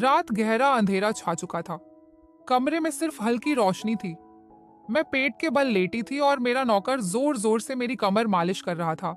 रात गहरा अंधेरा छा चुका था। कमरे में सिर्फ हल्की रोशनी थी। मैं पेट के बल लेटी थी और मेरा नौकर जोर जोर से मेरी कमर मालिश कर रहा था।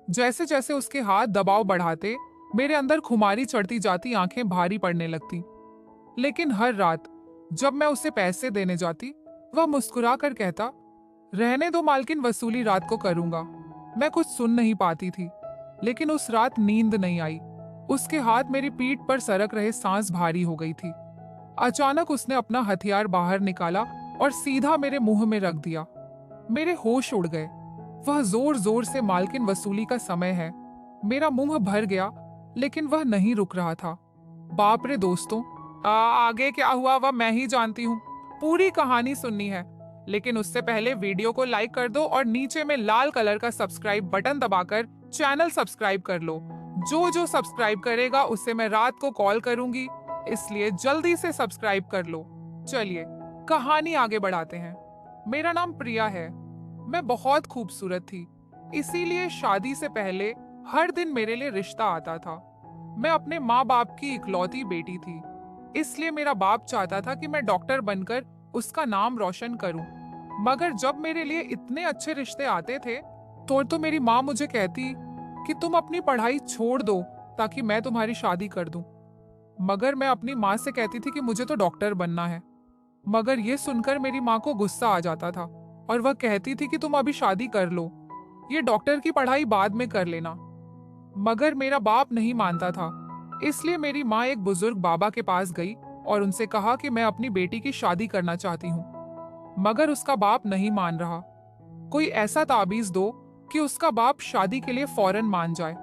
जैसे जैसे उसके हाथ दबाव बढ़ाते, मेरे अंदर खुमारी चढ़ती जाती, आंखें भारी पड़ने लगती। लेकिन हर रात जब मैं उसे पैसे देने जाती, वह मुस्कुरा कर कहता, रहने दो मालकिन, वसूली रात को करूंगा। मैं कुछ सुन नहीं पाती थी, लेकिन उस रात नींद नहीं आई। उसके हाथ मेरी पीठ पर सरक रहे, सांस भारी हो गई थी। अचानक उसने अपना हथियार बाहर निकाला और सीधा मेरे मुंह में रख दिया। मेरे होश उड़ गए। वह जोर जोर से, मालकिन वसूली का समय है। मेरा मुंह भर गया, लेकिन वह नहीं रुक रहा था। बाप रे दोस्तों, आगे क्या हुआ वह मैं ही जानती हूँ। पूरी कहानी सुननी है, लेकिन उससे पहले वीडियो को लाइक कर दो और नीचे में लाल कलर का सब्सक्राइब बटन दबाकर चैनल सब्सक्राइब कर लो। जो जो सब्सक्राइब करेगा उससे मैं रात को कॉल करूंगी, इसलिए जल्दी से सब्सक्राइब कर लो। चलिए कहानी आगे बढ़ाते हैं। मेरा नाम प्रिया है। मैं बहुत खूबसूरत थी, इसीलिए शादी से पहले हर दिन मेरे लिए रिश्ता आता था। मैं अपने माँ बाप की इकलौती बेटी थी, इसलिए मेरा बाप चाहता था कि मैं डॉक्टर बनकर उसका नाम रोशन करूं। मगर जब मेरे लिए इतने अच्छे रिश्ते आते थे, तो मेरी माँ मुझे कहती कि तुम अपनी पढ़ाई छोड़ दो ताकि मैं तुम्हारी शादी कर दूं। मगर मैं अपनी माँ से कहती थी कि मुझे तो डॉक्टर बनना है। मगर ये सुनकर मेरी माँ को गुस्सा आ जाता था और वह कहती थी कि तुम अभी शादी कर लो, ये डॉक्टर की पढ़ाई बाद में कर लेना। मगर मेरा बाप नहीं मानता था, इसलिए मेरी माँ एक बुजुर्ग बाबा के पास गई और उनसे कहा कि मैं अपनी बेटी की शादी करना चाहती हूँ। मगर उसका बाप नहीं मान रहा। कोई ऐसा ताबीज दो कि उसका बाप शादी के लिए फौरन मान जाए।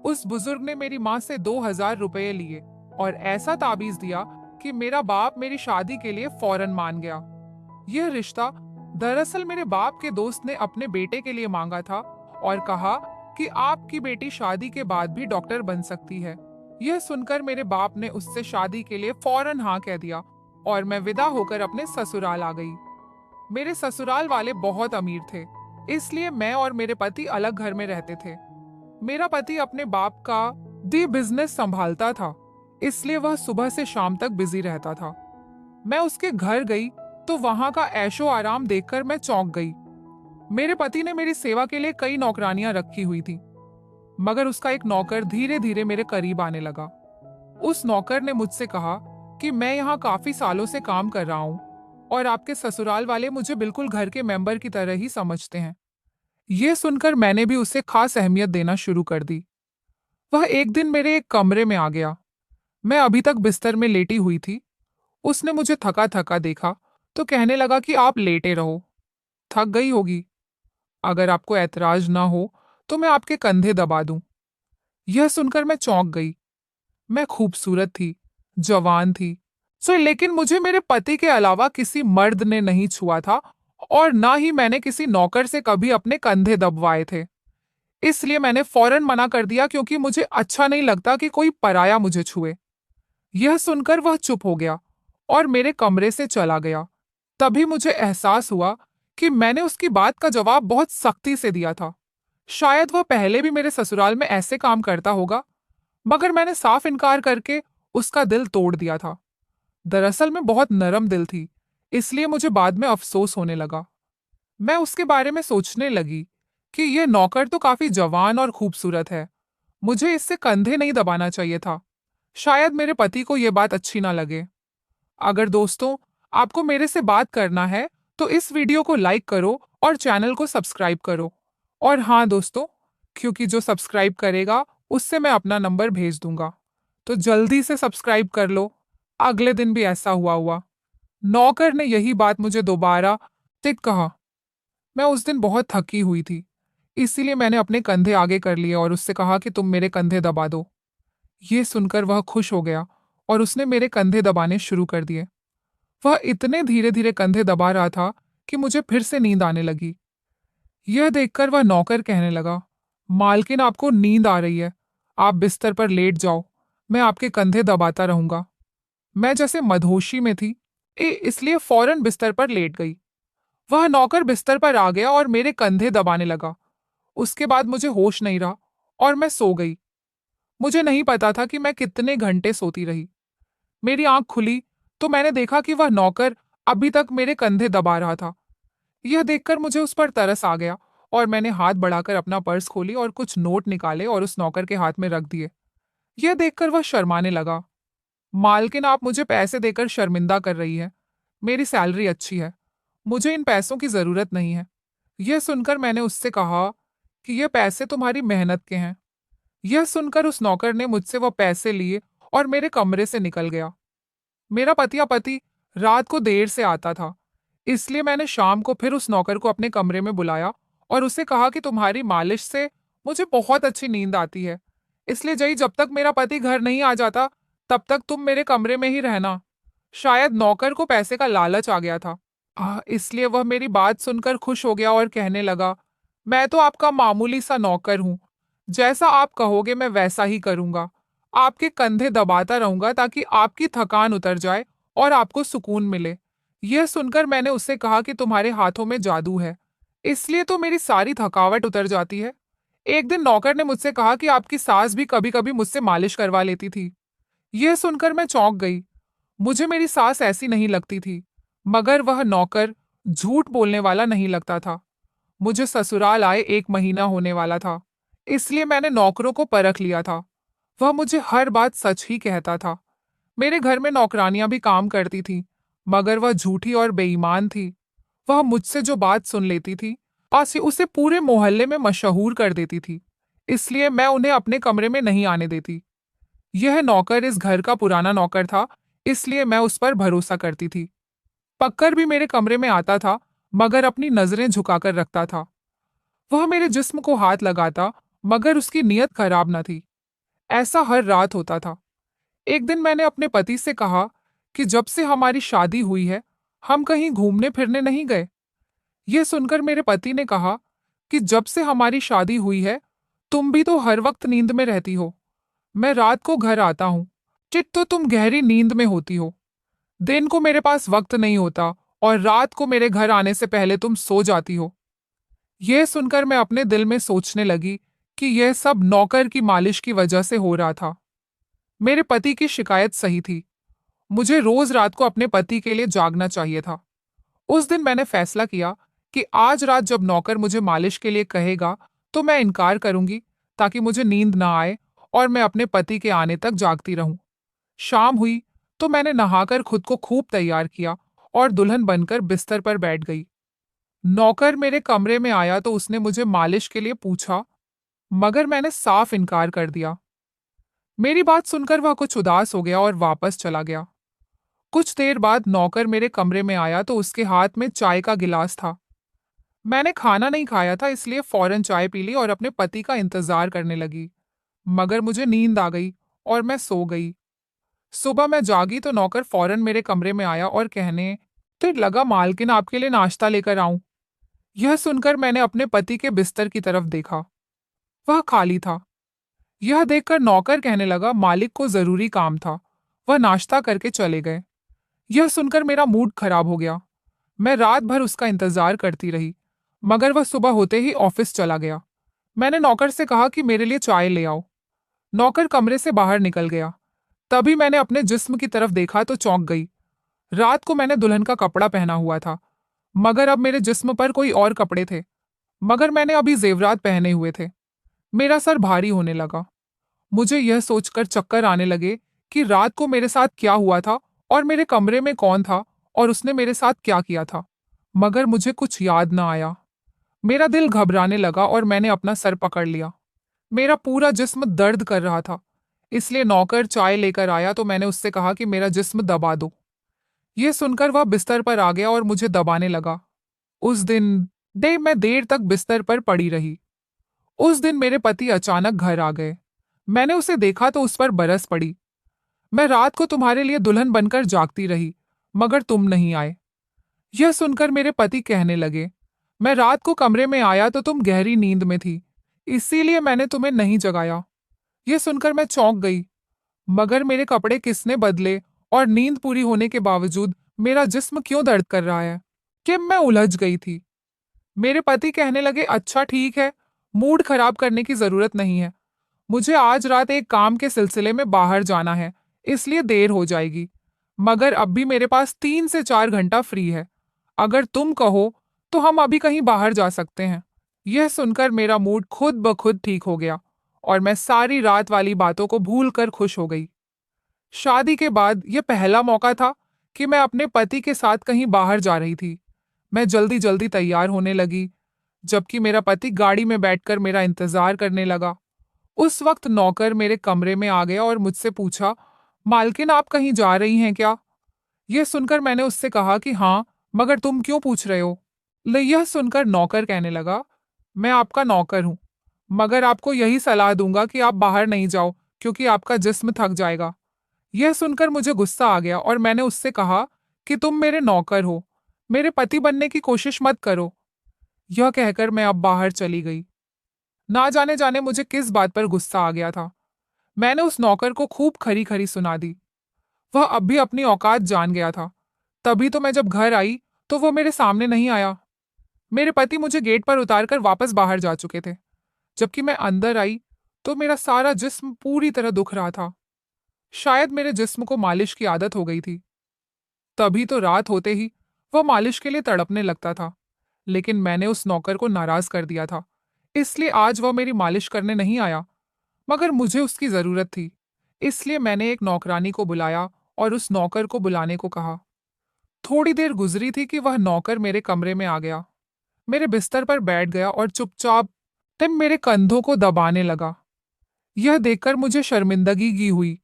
उस बुजुर्ग ने मेरी माँ से 2000 रुपये लिए और ऐसा ताबीज दिया कि मेरा बाप मेरी शादी के लिए फौरन मान गया। यह रिश्ता दरअसल मेरे बाप के दोस्त ने अपने बेटे के लिए मांगा था और कहा कि आपकी बेटी शादी के बाद भी डॉक्टर बन सकती है। यह सुनकर मेरे बाप ने उससे शादी के लिए फौरन हाँ कह दिया और मैं विदा होकर अपने ससुराल आ गई। मेरे ससुराल वाले बहुत अमीर थे, इसलिए मैं और मेरे पति अलग घर में रहते थे। मेरा पति अपने बाप का दी बिजनेस संभालता था, इसलिए वह सुबह से शाम तक बिजी रहता था। मैं उसके घर गई तो वहां का ऐशो आराम देखकर मैं चौंक गई। मेरे पति ने मेरी सेवा के लिए कई नौकरानियां रखी हुई थी, मगर उसका एक नौकर धीरे धीरे मेरे करीब आने लगा। उस नौकर ने मुझसे कहा कि मैं यहाँ काफी सालों से काम कर रहा हूँ और आपके ससुराल वाले मुझे बिल्कुल घर के मेंबर की तरह ही समझते हैं। ये सुनकर मैंने भी उसे खास अहमियत देना शुरू कर दी। वह एक दिन मेरे एक कमरे में आ गया। मैं अभी तक बिस्तर में लेटी हुई थी। उसने मुझे थका थका देखा तो कहने लगा कि आप लेटे रहो, थक गई होगी। अगर आपको ऐतराज ना हो तो मैं आपके कंधे दबा दूं। यह सुनकर मैं चौंक गई। मैं खूबसूरत थी, जवान थी, लेकिन मुझे मेरे पति के अलावा किसी मर्द ने नहीं छुआ था और ना ही मैंने किसी नौकर से कभी अपने कंधे दबवाए थे। इसलिए मैंने फौरन मना कर दिया, क्योंकि मुझे अच्छा नहीं लगता कि कोई पराया मुझे छुए। यह सुनकर वह चुप हो गया और मेरे कमरे से चला गया। तभी मुझे एहसास हुआ कि मैंने उसकी बात का जवाब बहुत सख्ती से दिया था। शायद वह पहले भी मेरे ससुराल में ऐसे काम करता होगा, मगर मैंने साफ इनकार करके उसका दिल तोड़ दिया था। दरअसल मैं बहुत नरम दिल थी, इसलिए मुझे बाद में अफसोस होने लगा। मैं उसके बारे में सोचने लगी कि यह नौकर तो काफी जवान और खूबसूरत है, मुझे इससे कंधे नहीं दबाना चाहिए था। शायद मेरे पति को यह बात अच्छी ना लगे। अगर दोस्तों आपको मेरे से बात करना है तो इस वीडियो को लाइक करो और चैनल को सब्सक्राइब करो। और हाँ दोस्तों, क्योंकि जो सब्सक्राइब करेगा उससे मैं अपना नंबर भेज दूंगा, तो जल्दी से सब्सक्राइब कर लो। अगले दिन भी ऐसा हुआ। नौकर ने यही बात मुझे दोबारा से कहा। मैं उस दिन बहुत थकी हुई थी, इसीलिए मैंने अपने कंधे आगे कर लिए और उससे कहा कि तुम मेरे कंधे दबा दो। ये सुनकर वह खुश हो गया और उसने मेरे कंधे दबाने शुरू कर दिए। वह इतने धीरे धीरे कंधे दबा रहा था कि मुझे फिर से नींद आने लगी। यह देखकर वह नौकर कहने लगा, मालकिन आपको नींद आ रही है, आप बिस्तर पर लेट जाओ, मैं आपके कंधे दबाता रहूंगा। मैं जैसे मदहोशी में थी, इसलिए फौरन बिस्तर पर लेट गई। वह नौकर बिस्तर पर आ गया और मेरे कंधे दबाने लगा। उसके बाद मुझे होश नहीं रहा और मैं सो गई। मुझे नहीं पता था कि मैं कितने घंटे सोती रही। मेरी आंख खुली तो मैंने देखा कि वह नौकर अभी तक मेरे कंधे दबा रहा था। यह देखकर मुझे उस पर तरस आ गया और मैंने हाथ बढ़ाकर अपना पर्स खोली और कुछ नोट निकाले और उस नौकर के हाथ में रख दिए। यह देखकर वह शर्माने लगा। मालकिन, आप मुझे पैसे देकर शर्मिंदा कर रही है। मेरी सैलरी अच्छी है, मुझे इन पैसों की जरूरत नहीं है। यह सुनकर मैंने उससे कहा कि यह पैसे तुम्हारी मेहनत के हैं। यह सुनकर उस नौकर ने मुझसे वह पैसे लिए और मेरे कमरे से निकल गया। मेरा पति रात को देर से आता था, इसलिए मैंने शाम को फिर उस नौकर को अपने कमरे में बुलाया और उसे कहा कि तुम्हारी मालिश से मुझे बहुत अच्छी नींद आती है, इसलिए जई जब तक मेरा पति घर नहीं आ जाता तब तक तुम मेरे कमरे में ही रहना। शायद नौकर को पैसे का लालच आ गया था, इसलिए वह मेरी बात सुनकर खुश हो गया और कहने लगा, मैं तो आपका मामूली सा नौकर हूं, जैसा आप कहोगे मैं वैसा ही करूंगा। आपके कंधे दबाता रहूंगा ताकि आपकी थकान उतर जाए और आपको सुकून मिले। यह सुनकर मैंने उससे कहा कि तुम्हारे हाथों में जादू है, इसलिए तो मेरी सारी थकावट उतर जाती है। एक दिन नौकर ने मुझसे कहा कि आपकी सास भी कभी कभी मुझसे मालिश करवा लेती थी। यह सुनकर मैं चौंक गई। मुझे मेरी सास ऐसी नहीं लगती थी, मगर वह नौकर झूठ बोलने वाला नहीं लगता था। मुझे ससुराल आए 1 महीना होने वाला था, इसलिए मैंने नौकरों को परख लिया था। वह मुझे हर बात सच ही कहता था। मेरे घर में नौकरानियां भी काम करती थीं, मगर वह झूठी और बेईमान थी। वह मुझसे जो बात सुन लेती थी उसे पूरे मोहल्ले में मशहूर कर देती थी, इसलिए मैं उन्हें अपने कमरे में नहीं आने देती। यह नौकर इस घर का पुराना नौकर था, इसलिए मैं उस पर भरोसा करती थी। पक्कर भी मेरे कमरे में आता था, मगर अपनी नजरें झुकाकर रखता था। वह मेरे जिस्म को हाथ लगाता, मगर उसकी नीयत खराब न थी। ऐसा हर रात होता था। एक दिन मैंने अपने पति से कहा कि जब से हमारी शादी हुई है, हम कहीं घूमने फिरने नहीं गए। यह सुनकर मेरे पति ने कहा कि जब से हमारी शादी हुई है, तुम भी तो हर वक्त नींद में रहती हो। मैं रात को घर आता हूं, चित तो तुम गहरी नींद में होती हो। दिन को मेरे पास वक्त नहीं होता और रात को मेरे घर आने से पहले तुम सो जाती हो। यह सुनकर मैं अपने दिल में सोचने लगी कि यह सब नौकर की मालिश की वजह से हो रहा था। मेरे पति की शिकायत सही थी। मुझे रोज रात को अपने पति के लिए जागना चाहिए था। उस दिन मैंने फैसला किया कि आज रात जब नौकर मुझे मालिश के लिए कहेगा तो मैं इनकार करूंगी, ताकि मुझे नींद ना आए और मैं अपने पति के आने तक जागती रहूं। शाम हुई तो मैंने नहाकर खुद को खूब तैयार किया और दुल्हन बनकर बिस्तर पर बैठ गई। नौकर मेरे कमरे में आया तो उसने मुझे मालिश के लिए पूछा, मगर मैंने साफ इनकार कर दिया। मेरी बात सुनकर वह कुछ उदास हो गया और वापस चला गया। कुछ देर बाद नौकर मेरे कमरे में आया तो उसके हाथ में चाय का गिलास था। मैंने खाना नहीं खाया था, इसलिए फौरन चाय पी ली और अपने पति का इंतजार करने लगी, मगर मुझे नींद आ गई और मैं सो गई। सुबह मैं जागी तो नौकर फौरन मेरे कमरे में आया और कहने तो लगा, मालकिन आपके लिए नाश्ता लेकर आऊं। यह सुनकर मैंने अपने पति के बिस्तर की तरफ देखा, वह खाली था। यह देखकर नौकर कहने लगा, मालिक को जरूरी काम था, वह नाश्ता करके चले गए। यह सुनकर मेरा मूड खराब हो गया। मैं रात भर उसका इंतजार करती रही, मगर वह सुबह होते ही ऑफिस चला गया। मैंने नौकर से कहा कि मेरे लिए चाय ले आओ। नौकर कमरे से बाहर निकल गया। तभी मैंने अपने जिस्म की तरफ देखा तो चौंक गई। रात को मैंने दुल्हन का कपड़ा पहना हुआ था, मगर अब मेरे जिस्म पर कोई और कपड़े थे, मगर मैंने अभी जेवरात पहने हुए थे। मेरा सर भारी होने लगा। मुझे यह सोचकर चक्कर आने लगे कि रात को मेरे साथ क्या हुआ था और मेरे कमरे में कौन था और उसने मेरे साथ क्या किया था, मगर मुझे कुछ याद ना आया। मेरा दिल घबराने लगा और मैंने अपना सर पकड़ लिया। मेरा पूरा जिस्म दर्द कर रहा था, इसलिए नौकर चाय लेकर आया तो मैंने उससे कहा कि मेरा जिस्म दबा दो। यह सुनकर वह बिस्तर पर आ गया और मुझे दबाने लगा। उस दिन मैं देर तक बिस्तर पर पड़ी रही। उस दिन मेरे पति अचानक घर आ गए। मैंने उसे देखा तो उस पर बरस पड़ी। मैं रात को तुम्हारे लिए दुल्हन बनकर जागती रही, मगर तुम नहीं आए। यह सुनकर मेरे पति कहने लगे, मैं रात को कमरे में आया तो तुम गहरी नींद में थी, इसीलिए मैंने तुम्हें नहीं जगाया। यह सुनकर मैं चौंक गई, मगर मेरे कपड़े किसने बदले और नींद पूरी होने के बावजूद मेरा जिस्म क्यों दर्द कर रहा है, कि मैं उलझ गई थी। मेरे पति कहने लगे, अच्छा ठीक है, मूड खराब करने की जरूरत नहीं है। मुझे आज रात एक काम के सिलसिले में बाहर जाना है, इसलिए देर हो जाएगी। मगर अब भी मेरे पास 3 से 4 घंटा फ्री है। अगर तुम कहो तो हम अभी कहीं बाहर जा सकते हैं। यह सुनकर मेरा मूड खुद ब खुद ठीक हो गया और मैं सारी रात वाली बातों को भूलकर खुश हो गई। शादी के बाद यह पहला मौका था कि मैं अपने पति के साथ कहीं बाहर जा रही थी। मैं जल्दी जल्दी तैयार होने लगी, जबकि मेरा पति गाड़ी में बैठकर मेरा इंतजार करने लगा। उस वक्त नौकर मेरे कमरे में आ गया और मुझसे पूछा, मालकिन आप कहीं जा रही हैं क्या? यह सुनकर मैंने उससे कहा कि हाँ, मगर तुम क्यों पूछ रहे हो? यह सुनकर नौकर कहने लगा, मैं आपका नौकर हूं, मगर आपको यही सलाह दूंगा कि आप बाहर नहीं जाओ क्योंकि आपका जिस्म थक जाएगा। यह सुनकर मुझे गुस्सा आ गया और मैंने उससे कहा कि तुम मेरे नौकर हो, मेरे पति बनने की कोशिश मत करो। यह कहकर मैं अब बाहर चली गई। ना जाने जाने मुझे किस बात पर गुस्सा आ गया था। मैंने उस नौकर को खूब खरी खरी सुना दी। वह अब भी अपनी औकात जान गया था। तभी तो मैं जब घर आई तो वो मेरे सामने नहीं आया। मेरे पति मुझे गेट पर उतारकर वापस बाहर जा चुके थे। जबकि मैं अंदर आई तो मेरा सारा जिस्म पूरी तरह दुख रहा था। शायद मेरे जिस्म को मालिश की आदत हो गई थी। तभी तो रात होते ही वह मालिश के लिए तड़पने लगता था। लेकिन मैंने उस नौकर को नाराज कर दिया था, इसलिए आज वह मेरी मालिश करने नहीं आया। मगर मुझे उसकी जरूरत थी, इसलिए मैंने एक नौकरानी को बुलाया और उस नौकर को बुलाने को कहा। थोड़ी देर गुजरी थी कि वह नौकर मेरे कमरे में आ गया, मेरे बिस्तर पर बैठ गया और चुपचाप तब मेरे कंधों को दबाने लगा। यह देखकर मुझे शर्मिंदगी की हुई।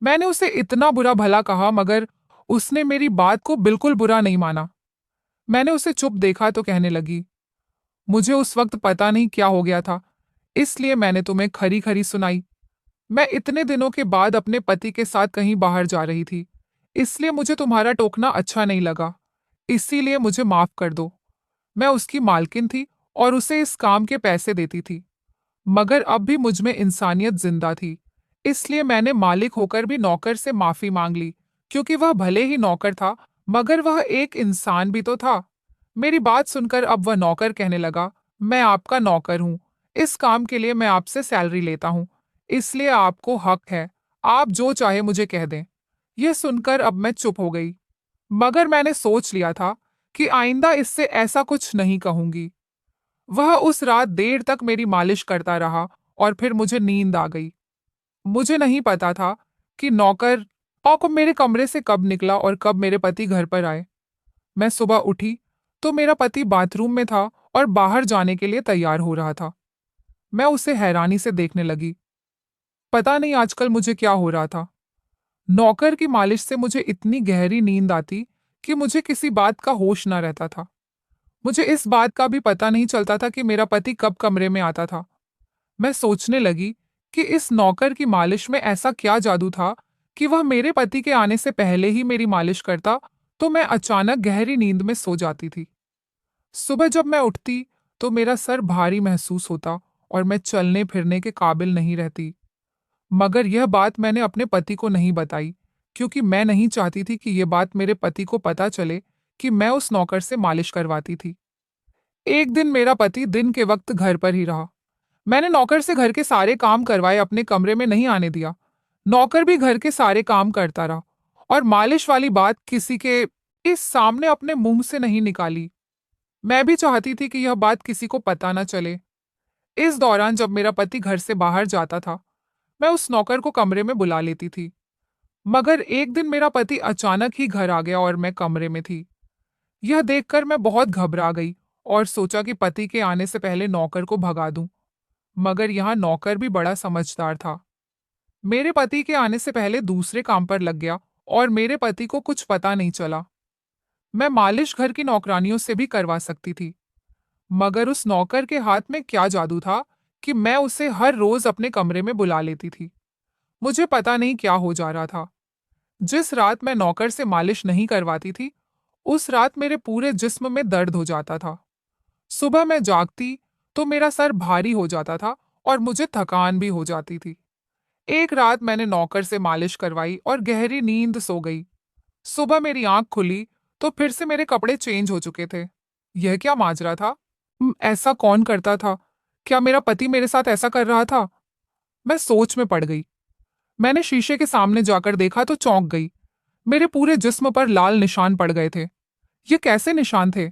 मैंने उसे इतना बुरा भला कहा, मगर उसने मेरी बात को बिल्कुल बुरा नहीं माना। मैंने उसे चुप देखा तो कहने लगी, मुझे उस वक्त पता नहीं क्या हो गया था, इसलिए मैंने तुम्हें खरी खरी सुनाई। मैं इतने दिनों के बाद अपने पति के साथ कहीं बाहर जा रही थी, इसलिए मुझे तुम्हारा टोकना अच्छा नहीं लगा, इसीलिए मुझे माफ कर दो। मैं उसकी मालकिन थी और उसे इस काम के पैसे देती थी, मगर अब भी मुझ में इंसानियत जिंदा थी, इसलिए मैंने मालिक होकर भी नौकर से माफी मांग ली, क्योंकि वह भले ही नौकर था, मगर वह एक इंसान भी तो था। मेरी बात सुनकर अब वह नौकर कहने लगा, मैं आपका नौकर हूं, इस काम के लिए मैं आपसे सैलरी लेता हूं, इसलिए आपको हक है, आप जो चाहे मुझे कह दें। यह सुनकर अब मैं चुप हो गई, मगर मैंने सोच लिया था कि आइंदा इससे ऐसा कुछ नहीं कहूंगी। वह उस रात देर तक मेरी मालिश करता रहा और फिर मुझे नींद आ गई। मुझे नहीं पता था कि नौकर को मेरे कमरे से कब निकला और कब मेरे पति घर पर आए। मैं सुबह उठी तो मेरा पति बाथरूम में था और बाहर जाने के लिए तैयार हो रहा था। मैं उसे हैरानी से देखने लगी। पता नहीं आजकल मुझे क्या हो रहा था। नौकर की मालिश से मुझे इतनी गहरी नींद आती कि मुझे किसी बात का होश न रहता था। मुझे इस बात का भी पता नहीं चलता था कि मेरा पति कब कमरे में आता था। मैं सोचने लगी कि इस नौकर की मालिश में ऐसा क्या जादू था कि वह मेरे पति के आने से पहले ही मेरी मालिश करता, तो मैं अचानक गहरी नींद में सो जाती थी। सुबह जब मैं उठती तो मेरा सर भारी महसूस होता और मैं चलने फिरने के काबिल नहीं रहती। मगर यह बात मैंने अपने पति को नहीं बताई, क्योंकि मैं नहीं चाहती थी कि यह बात मेरे पति को पता चले कि मैं उस नौकर से मालिश करवाती थी। एक दिन मेरा पति दिन के वक्त घर पर ही रहा। मैंने नौकर से घर के सारे काम करवाए, अपने कमरे में नहीं आने दिया। नौकर भी घर के सारे काम करता रहा और मालिश वाली बात किसी के इस सामने अपने मुंह से नहीं निकाली। मैं भी चाहती थी कि यह बात किसी को पता न चले। इस दौरान जब मेरा पति घर से बाहर जाता था, मैं उस नौकर को कमरे में बुला लेती थी। मगर एक दिन मेरा पति अचानक ही घर आ गया और मैं कमरे में थी। यह देखकर मैं बहुत घबरा गई और सोचा कि पति के आने से पहले नौकर को भगा दूं। मगर यहाँ नौकर भी बड़ा समझदार था। मेरे पति के आने से पहले दूसरे काम पर लग गया और मेरे पति को कुछ पता नहीं चला। मैं मालिश घर की नौकरानियों से भी करवा सकती थी, मगर उस नौकर के हाथ में क्या जादू था कि मैं उसे हर रोज अपने कमरे में बुला लेती थी। मुझे पता नहीं क्या हो जा रहा था। जिस रात मैं नौकर से मालिश नहीं करवाती थी, उस रात मेरे पूरे जिस्म में दर्द हो जाता था। सुबह मैं जागती तो मेरा सर भारी हो जाता था और मुझे थकान भी हो जाती थी। एक रात मैंने नौकर से मालिश करवाई और गहरी नींद सो गई। सुबह मेरी आंख खुली तो फिर से मेरे कपड़े चेंज हो चुके थे। यह क्या माजरा था? ऐसा कौन करता था? क्या मेरा पति मेरे साथ ऐसा कर रहा था? मैं सोच में पड़ गई। मैंने शीशे के सामने जाकर देखा तो चौंक गई। मेरे पूरे जिस्म पर लाल निशान पड़ गए थे। ये कैसे निशान थे?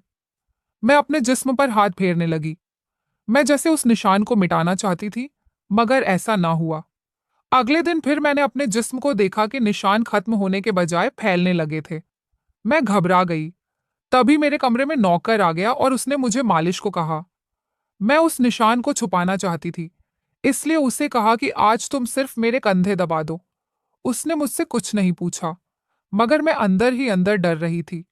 मैं अपने जिस्म पर हाथ फेरने लगी। मैं जैसे उस निशान को मिटाना चाहती थी, मगर ऐसा ना हुआ। अगले दिन फिर मैंने अपने जिस्म को देखा कि निशान खत्म होने के बजाय फैलने लगे थे। मैं घबरा गई। तभी मेरे कमरे में नौकर आ गया और उसने मुझे मालिश को कहा। मैं उस निशान को छुपाना चाहती थी, इसलिए उसे कहा कि आज तुम सिर्फ मेरे कंधे दबा दो। उसने मुझसे कुछ नहीं पूछा, मगर मैं अंदर ही अंदर डर रही थी।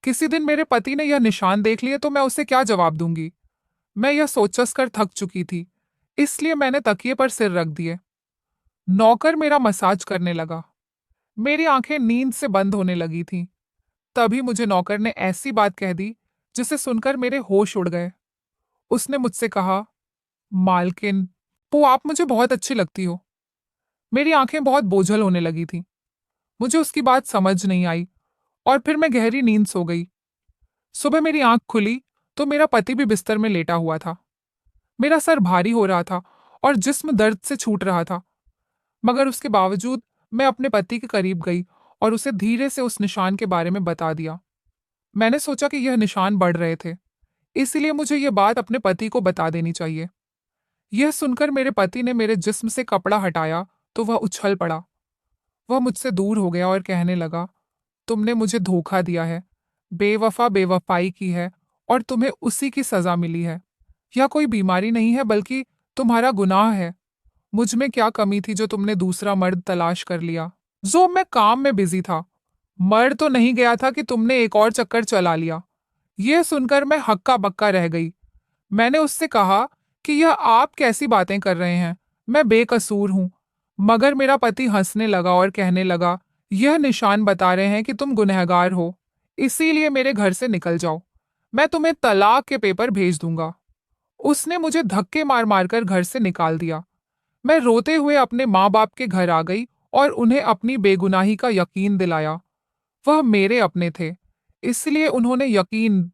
किसी दिन मेरे पति ने यह निशान देख लिए तो मैं उसे क्या जवाब दूंगी? मैं यह सोच कर थक चुकी थी, इसलिए मैंने तकिए पर सिर रख दिए। नौकर मेरा मसाज करने लगा। मेरी आंखें नींद से बंद होने लगी थीं। तभी मुझे नौकर ने ऐसी बात कह दी जिसे सुनकर मेरे होश उड़ गए। उसने मुझसे कहा, मालकिन, आप मुझे बहुत अच्छी लगती हो। मेरी आंखें बहुत बोझल होने लगी थीं। मुझे उसकी बात समझ नहीं आई और फिर मैं गहरी नींद सो गई। सुबह मेरी आंख खुली तो मेरा पति भी बिस्तर में लेटा हुआ था। मेरा सर भारी हो रहा था और जिस्म दर्द से छूट रहा था, मगर उसके बावजूद मैं अपने पति के करीब गई और उसे धीरे से उस निशान के बारे में बता दिया। मैंने सोचा कि यह निशान बढ़ रहे थे, इसलिए मुझे यह बात अपने पति को बता देनी चाहिए। यह सुनकर मेरे पति ने मेरे जिस्म से कपड़ा हटाया तो वह उछल पड़ा। वह मुझसे दूर हो गया और कहने लगा, तुमने मुझे धोखा दिया है, बेवफा बेवफाई की है और तुम्हें उसी की सजा मिली है। यह कोई बीमारी नहीं है बल्कि तुम्हारा गुनाह है। मुझ में क्या कमी थी जो तुमने दूसरा मर्द तलाश कर लिया? जो मैं काम में बिजी था। मर तो नहीं गया था कि तुमने एक और चक्कर चला लिया। यह सुनकर मैं हक्का बक्का रह गई। मैंने उससे कहा कि यह आप कैसी बातें कर रहे हैं, मैं बेकसूर हूं। मगर मेरा पति हंसने लगा और कहने लगा, यह निशान बता रहे हैं कि तुम गुनहगार हो, इसीलिए मेरे घर से निकल जाओ। मैं तुम्हें तलाक के पेपर भेज दूंगा। उसने मुझे धक्के मार मार कर घर से निकाल दिया। मैं रोते हुए अपने माँ बाप के घर आ गई और उन्हें अपनी बेगुनाही का यकीन दिलाया। वह मेरे अपने थे, इसलिए उन्होंने यकीन